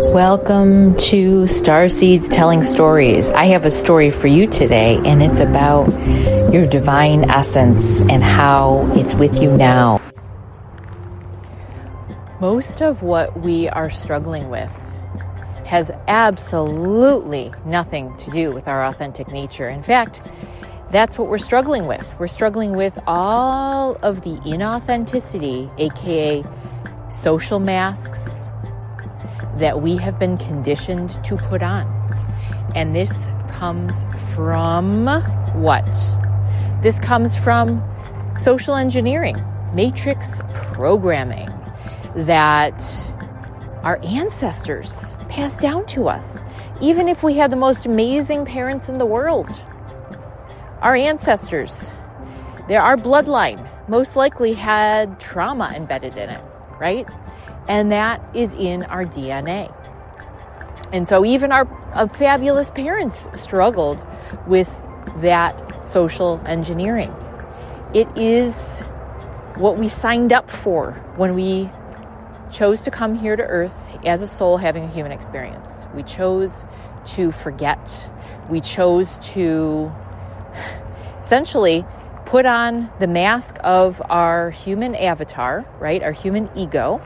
Welcome to Starseeds Telling Stories. I have a story for you today, and it's about your divine essence and how it's with you now. Most of what we are struggling with has absolutely nothing to do with our authentic nature. In fact, that's what we're struggling with. We're struggling with all of the inauthenticity, aka social masks, that we have been conditioned to put on. And this comes from what? This comes from social engineering, matrix programming that our ancestors passed down to us. Even if we had the most amazing parents in the world, our ancestors, our bloodline most likely had trauma embedded in it, right? And that is in our DNA. And so even our fabulous parents struggled with that social engineering. It is what we signed up for when we chose to come here to Earth as a soul having a human experience. We chose to forget. We chose to essentially put on the mask of our human avatar, right? Our human ego.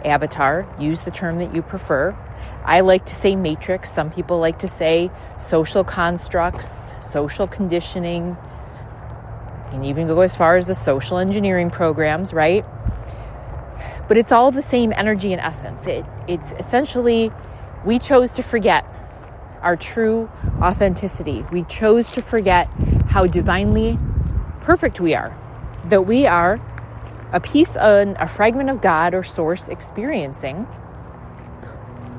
Avatar, use the term that you prefer. I like to say matrix. Some people like to say social constructs, social conditioning. You can even go as far as the social engineering programs, right? But it's all the same energy and essence. It's essentially, we chose to forget our true authenticity. We chose to forget how divinely perfect we are. That we are a piece, a fragment of God or source experiencing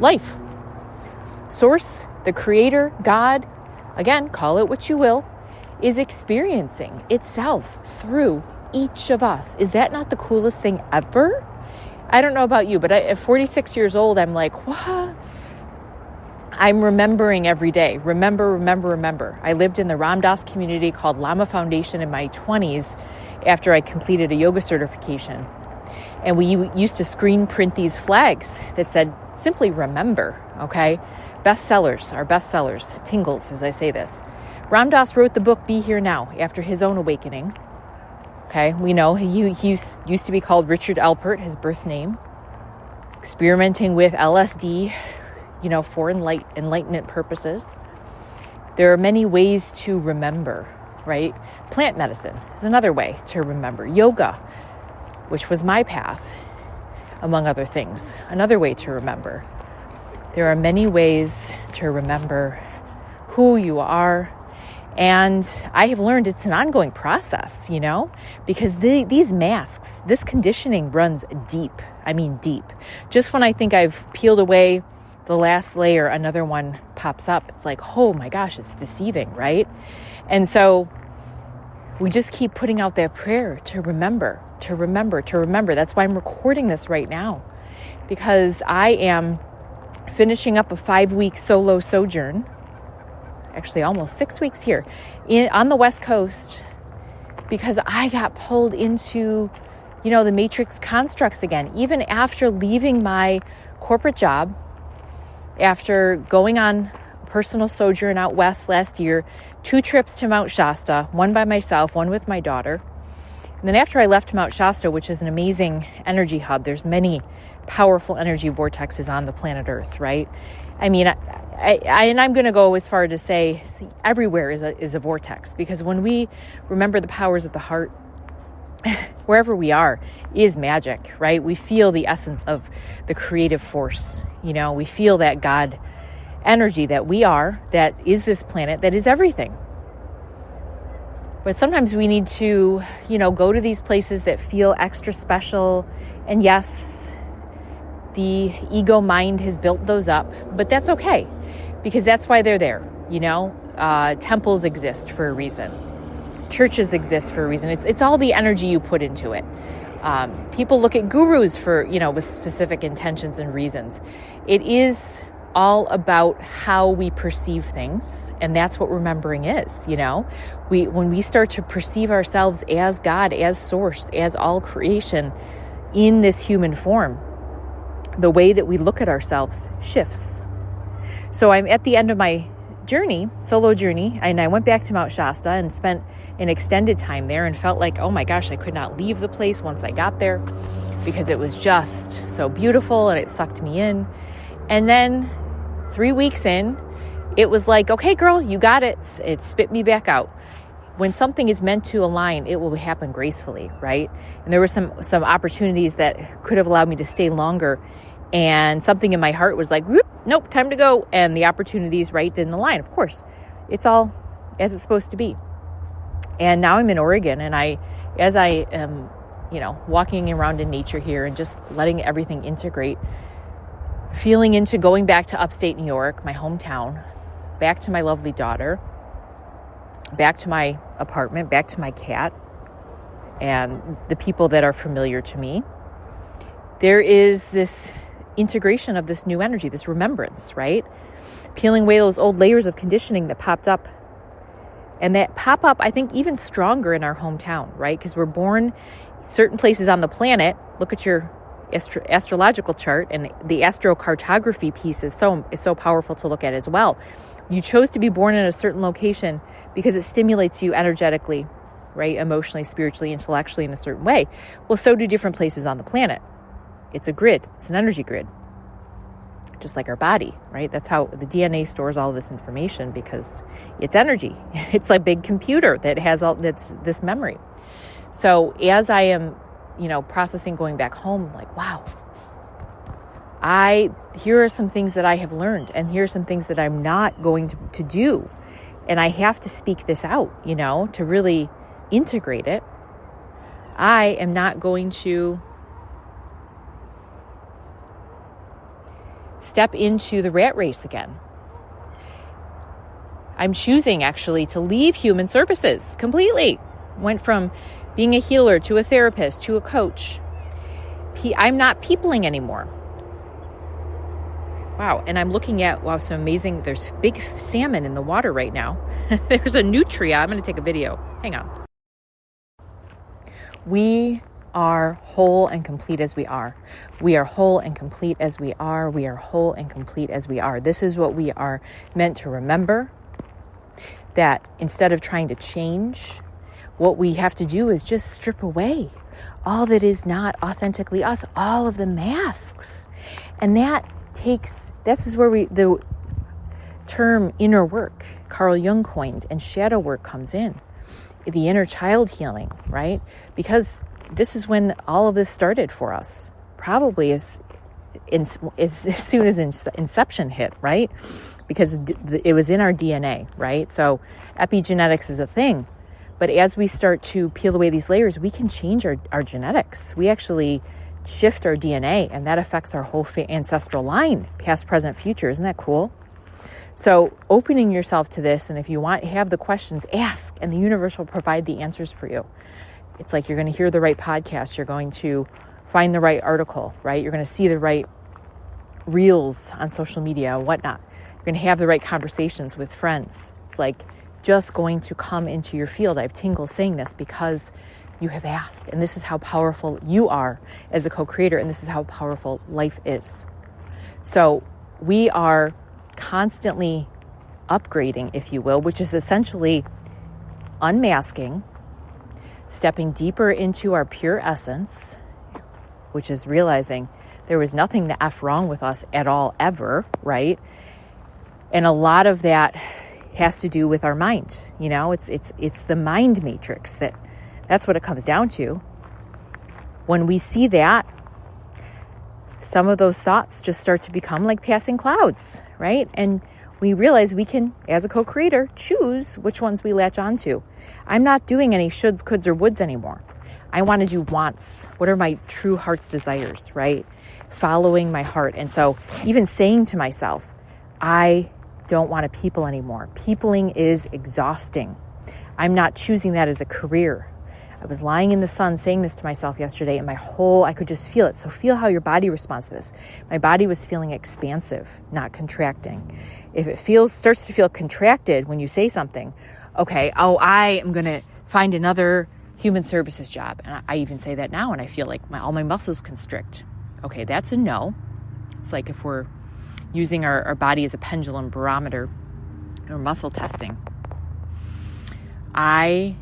life. Source, the creator, God, again, call it what you will, is experiencing itself through each of us. Is that not the coolest thing ever? I don't know about you, but at 46 years old, I'm like, what? I'm remembering every day. Remember. I lived in the Ram Dass community called Lama Foundation in my 20s after I completed a yoga certification. And we used to screen print these flags that said, simply remember, okay? Bestsellers, our bestsellers, tingles as I say this. Ram Dass wrote the book Be Here Now after his own awakening. Okay, we know he used to be called Richard Alpert, his birth name, experimenting with LSD, for enlightenment purposes. There are many ways to remember, right? Plant medicine is another way to remember. Yoga, which was my path, among other things, another way to remember. There are many ways to remember who you are. And I have learned it's an ongoing process, because these masks, this conditioning runs deep. I mean, deep. Just when I think I've peeled away the last layer, another one pops up. It's like, oh my gosh, it's deceiving, right? And so we just keep putting out that prayer to remember. That's why I'm recording this right now, because I am finishing up a 5-week solo sojourn. Actually almost 6 weeks here on the West Coast, because I got pulled into, the matrix constructs again, even after leaving my corporate job, after going on personal sojourn out west last year, 2 trips to Mount Shasta, one by myself, one with my daughter. And then after I left Mount Shasta, which is an amazing energy hub, there's many powerful energy vortexes on the planet Earth, right? I mean, I'm going to go as far to say everywhere is a vortex, because when we remember the powers of the heart, wherever we are is magic, right? We feel the essence of the creative force. We feel that God energy that we are, that is this planet, that is everything. But sometimes we need to, go to these places that feel extra special. And yes, the ego mind has built those up, but that's okay, because that's why they're there. Temples exist for a reason. Churches exist for a reason. It's all the energy you put into it. People look at gurus for, with specific intentions and reasons. It is all about how we perceive things, and that's what remembering is. When we start to perceive ourselves as God, as source, as all creation in this human form, the way that we look at ourselves shifts. So I'm at the end of my solo journey, and I went back to Mount Shasta and spent an extended time there and felt like, oh my gosh, I could not leave the place once I got there because it was just so beautiful and it sucked me in. And then 3 weeks in, it was like, okay, girl, you got it. It spit me back out. When something is meant to align, it will happen gracefully, right? And there were some opportunities that could have allowed me to stay longer. And something in my heart was like, whoop, nope, time to go. And the opportunities, right, didn't align. Of course, it's all as it's supposed to be. And now I'm in Oregon, and as I am, walking around in nature here and just letting everything integrate, feeling into going back to upstate New York, my hometown, back to my lovely daughter, back to my apartment, back to my cat, and the people that are familiar to me. There is this integration of this new energy, this remembrance, right? Peeling away those old layers of conditioning that popped up. And that pop up, I think, even stronger in our hometown, right? Because we're born certain places on the planet. Look at your astrological chart, and the astrocartography piece is so powerful to look at as well. You chose to be born in a certain location because it stimulates you energetically, right? Emotionally, spiritually, intellectually in a certain way. Well, so do different places on the planet. It's a grid. It's an energy grid. Just like our body, right? That's how the DNA stores all this information, because it's energy. It's like a big computer that has that's this memory. So as I am, processing going back home, like, wow, here are some things that I have learned, and here are some things that I'm not going to do. And I have to speak this out, to really integrate it. I am not going to step into the rat race again. I'm choosing actually to leave human services completely. Went from being a healer to a therapist to a coach. I'm not peopling anymore. Wow. And I'm looking at, some amazing, there's big salmon in the water right now. There's a nutria. I'm going to take a video. Hang on. We are whole and complete as we are. We are whole and complete as we are. We are whole and complete as we are. This is what we are meant to remember, that instead of trying to change, what we have to do is just strip away all that is not authentically us, all of the masks. And this is where the term inner work, Carl Jung coined, and shadow work comes in. The inner child healing, right? Because this is when all of this started for us, probably as soon as inception hit, right? Because it was in our DNA, right? So epigenetics is a thing. But as we start to peel away these layers, we can change our genetics. We actually shift our DNA, and that affects our whole ancestral line, past, present, future. Isn't that cool? So opening yourself to this, and if you have the questions, ask, and the universe will provide the answers for you. It's like you're going to hear the right podcast. You're going to find the right article, right? You're going to see the right reels on social media and whatnot. You're going to have the right conversations with friends. It's like just going to come into your field. I have tingles saying this because you have asked. And this is how powerful you are as a co-creator. And this is how powerful life is. So we are constantly upgrading, if you will, which is essentially unmasking, stepping deeper into our pure essence, which is realizing there was nothing the F wrong with us at all, ever, right? And a lot of that has to do with our mind. It's the mind matrix that's what it comes down to. When we see that, some of those thoughts just start to become like passing clouds, right? And we realize we can, as a co-creator, choose which ones we latch onto. I'm not doing any shoulds, coulds, or woulds anymore. I want to do wants. What are my true heart's desires, right? Following my heart. And so even saying to myself, I don't want to people anymore. Peopling is exhausting. I'm not choosing that as a career. I was lying in the sun saying this to myself yesterday, and I could just feel it. So feel how your body responds to this. My body was feeling expansive, not contracting. If it starts to feel contracted when you say something, okay, I am going to find another human services job. And I even say that now, and I feel like all my muscles constrict. Okay, that's a no. It's like if we're using our body as a pendulum barometer or muscle testing. I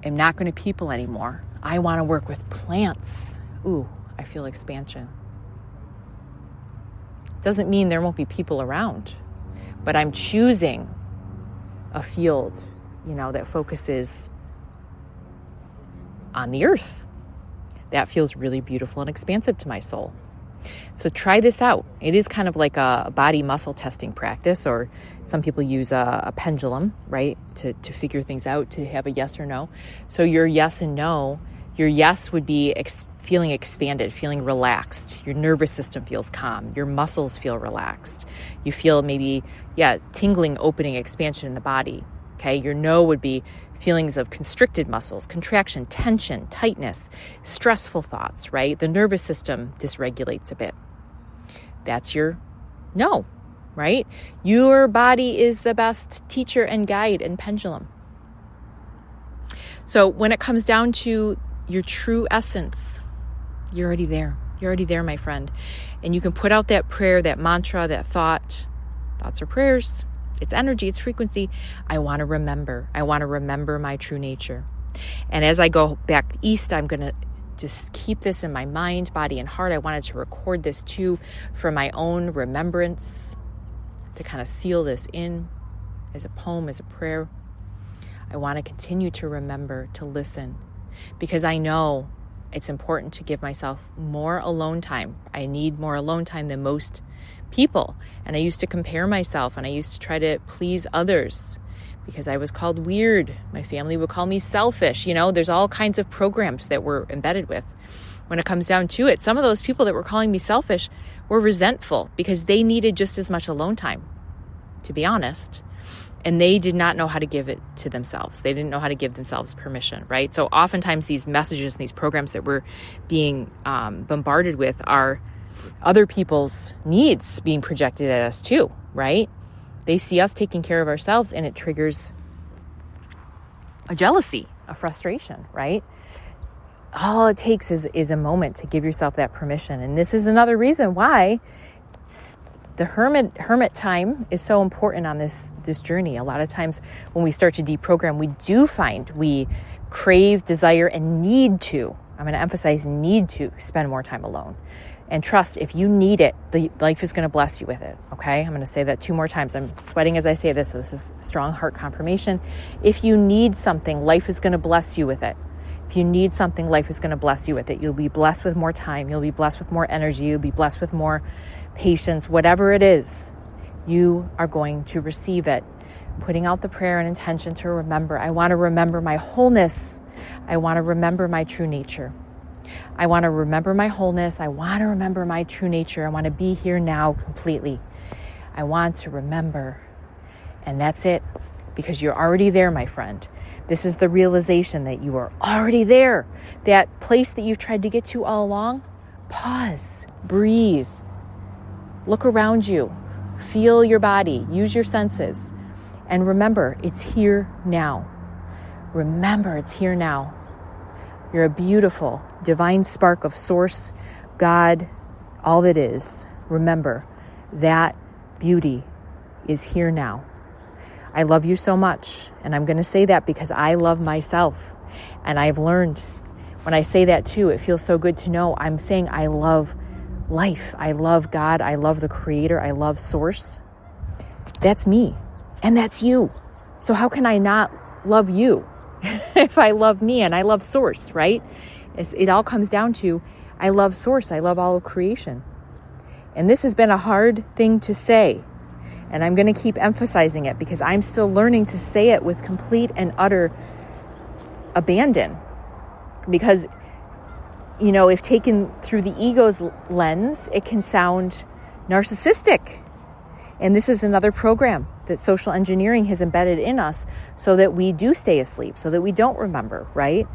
am not going to people anymore. I want to work with plants. Ooh, I feel expansion. Doesn't mean there won't be people around, but I'm choosing a field, that focuses on the earth. That feels really beautiful and expansive to my soul. So try this out. It is kind of like a body muscle testing practice, or some people use a pendulum, right, to figure things out, to have a yes or no. So your yes and no, your yes would be feeling expanded, feeling relaxed. Your nervous system feels calm. Your muscles feel relaxed. You feel maybe, tingling, opening, expansion in the body. Okay, your no would be feelings of constricted muscles, contraction, tension, tightness, stressful thoughts, right? The nervous system dysregulates a bit. That's your no, right? Your body is the best teacher and guide and pendulum. So when it comes down to your true essence, you're already there. You're already there, my friend. And you can put out that prayer, that mantra, that thought. Thoughts are prayers. It's energy, it's frequency. I want to remember. I want to remember my true nature. And as I go back east, I'm going to just keep this in my mind, body, and heart. I wanted to record this too for my own remembrance, to kind of seal this in as a poem, as a prayer. I want to continue to remember, to listen, because I know it's important to give myself more alone time. I need more alone time than most people. And I used to compare myself, and I used to try to please others because I was called weird. My family would call me selfish. There's all kinds of programs that we're embedded with. When it comes down to it, some of those people that were calling me selfish were resentful because they needed just as much alone time, to be honest. And they did not know how to give it to themselves. They didn't know how to give themselves permission, right? So oftentimes these messages and these programs that we're being bombarded with are other people's needs being projected at us too, right? They see us taking care of ourselves, and it triggers a jealousy, a frustration, right? All it takes is a moment to give yourself that permission. And this is another reason why the hermit time is so important on this journey. A lot of times when we start to deprogram, we do find we crave, desire, and need to, I'm going to emphasize need to, spend more time alone. And trust, if you need it, life is going to bless you with it, okay? I'm going to say that 2 more times. I'm sweating as I say this, so this is strong heart confirmation. If you need something, life is going to bless you with it. If you need something, life is going to bless you with it. You'll be blessed with more time. You'll be blessed with more energy. You'll be blessed with more patience. Whatever it is, you are going to receive it. Putting out the prayer and intention to remember. I want to remember my wholeness. I want to remember my true nature. I want to remember my wholeness. I want to remember my true nature. I want to be here now completely. I want to remember. And that's it, because you're already there, my friend. This is the realization that you are already there. That place that you've tried to get to all along. Pause, breathe, look around you, feel your body, use your senses, and remember, it's here now. Remember, it's here now. You're a beautiful, divine spark of source, God, all that is. Remember, that beauty is here now. I love you so much. And I'm going to say that because I love myself. And I've learned when I say that too, it feels so good to know I'm saying I love life. I love God. I love the Creator. I love Source. That's me. And that's you. So how can I not love you if I love me and I love Source, right? It all comes down to I love Source. I love all of creation. And this has been a hard thing to say. And I'm going to keep emphasizing it because I'm still learning to say it with complete and utter abandon. Because, if taken through the ego's lens, it can sound narcissistic. And this is another program that social engineering has embedded in us so that we do stay asleep, so that we don't remember, right?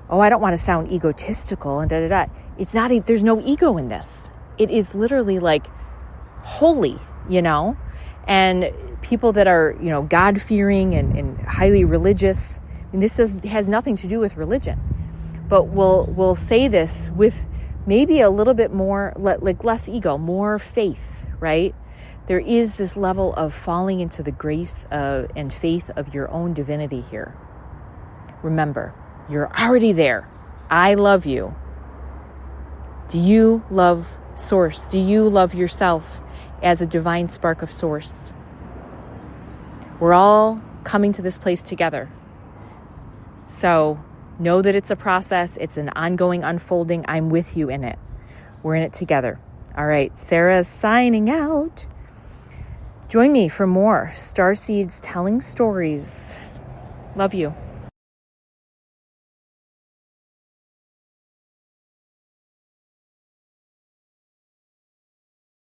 Oh, I don't want to sound egotistical and da-da-da. It's not, there's no ego in this. It is literally like holy, and people that are, God-fearing and highly religious. This has nothing to do with religion, but we'll say this with maybe a little bit more, like less ego, more faith, right? There is this level of falling into the grace and faith of your own divinity here. Remember, you're already there. I love you. Do you love Source? Do you love yourself as a divine spark of Source? We're all coming to this place together. So know that it's a process. It's an ongoing unfolding. I'm with you in it. We're in it together. All right, Sarah's signing out. Join me for more Starseeds Telling Stories. Love you.